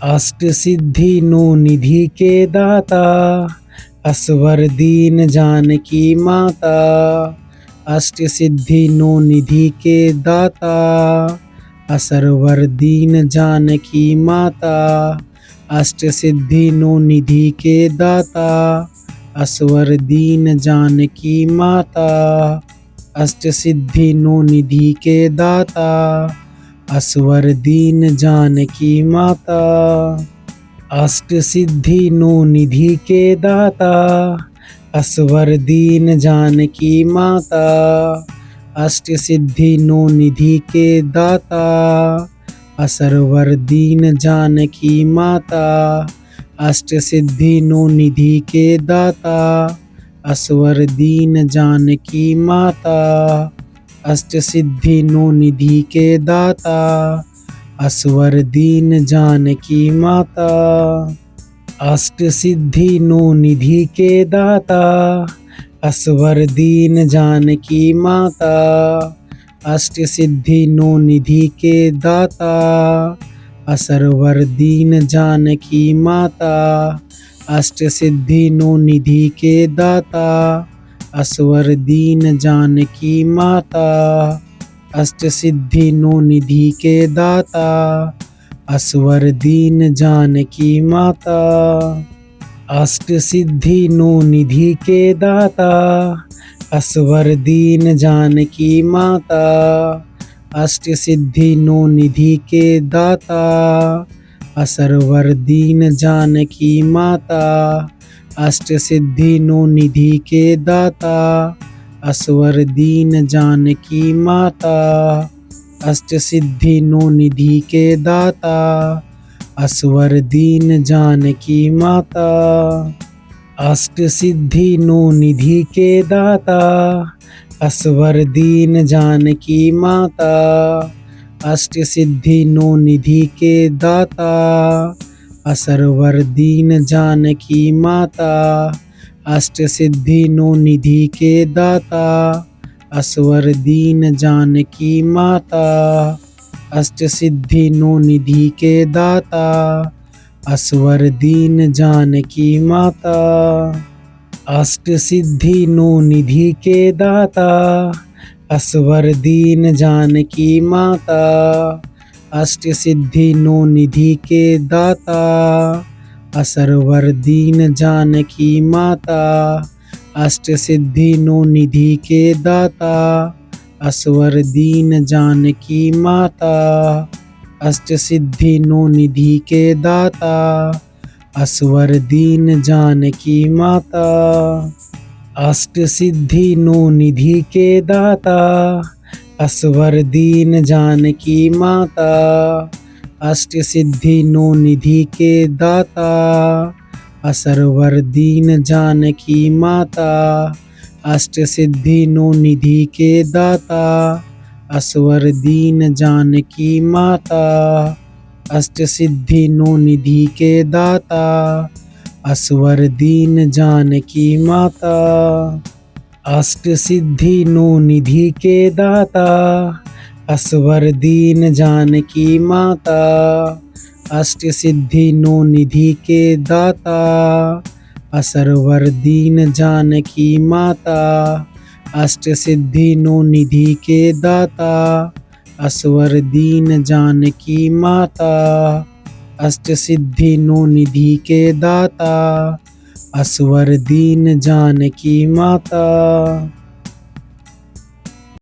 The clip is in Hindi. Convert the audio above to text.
अष्ट सिद्धि नो निधि के दाता, असवर दीन जानकी माता। अष्ट सिद्धि नो निधि के दाता, असरवर दीन जानकी माता। अष्ट सिद्धि नो निधि के दाता, असवर दीन जानकी माता। अष्ट सिद्धि नो निधि के दाता, असवर दीन जानकी माता। अष्ट सिद्धि नो निधि के दाता, असवर दीन जानकी माता। अष्ट सिद्धि नो निधि के दाता, असरवर दीन जानकी माता। अष्ट सिद्धि नो निधि के दाता, असवर दीन जानकी माता। अष्ट सिद्धि नो निधि के दाता, असवर दीन जानकी माता। अष्ट सिद्धि नो निधि के दाता, असवर दीन जानकी माता। अष्ट सिद्धि नो निधि के दाता, असरवर दीन जानकी माता। अष्ट सिद्धि नो निधि के दाता, असवर दीन जानकी माता। अष्ट सिद्धि नो निधि के दाता, असवर दीन जानकी माता। अष्ट सिद्धि नो निधि के दाता, असवर दीन जानकी माता। अष्ट सिद्धि नो निधि के दाता, असरवर दीन जानकी माता। अष्ट सिद्धि नो निधि के दाता, असवर दीन जानकी माता। अष्ट सिद्धि नो निधि के दाता, असवर दीन जानकी माता। अष्ट सिद्धि नो निधि के दाता, असवर दीन जानकी माता। अष्ट सिद्धि नो निधि के दाता, असरवर दीन जानकी माता। अष्ट सिद्धि नो निधि के दाता, असवर दीन जानकी माता। अष्ट सिद्धि नो निधि के दाता, असवर दीन जानकी माता। अष्ट सिद्धि नो निधि के दाता, असवर दीन जानकी माता। अष्ट सिद्धि नो निधि के दाता, असरवर दीन जानकी माता। अष्ट सिद्धि नो निधि के दाता, असवर दीन जानकी माता। अष्ट सिद्धि नो निधि के दाता, असवर दीन जानकी माता। अष्ट सिद्धि नो निधि के दाता, असवर दीन जानकी माता। अष्ट सिद्धि नो निधि के दाता, असरवर दीन जानकी माता। अष्ट सिद्धि नो निधि के दाता, असवर दीन जानकी माता। अष्ट सिद्धि नो निधि के दाता, असवर दीन जानकी माता। अष्ट सिद्धि नो निधि के दाता, असवर दीन जानकी माता। अष्ट सिद्धि नो निधि के दाता, असरवर दीन जानकी माता। अष्ट सिद्धि नो निधि के दाता, असवर दीन जानकी माता। अष्ट सिद्धि नो निधि के दाता, असवर दीन जानकी माता।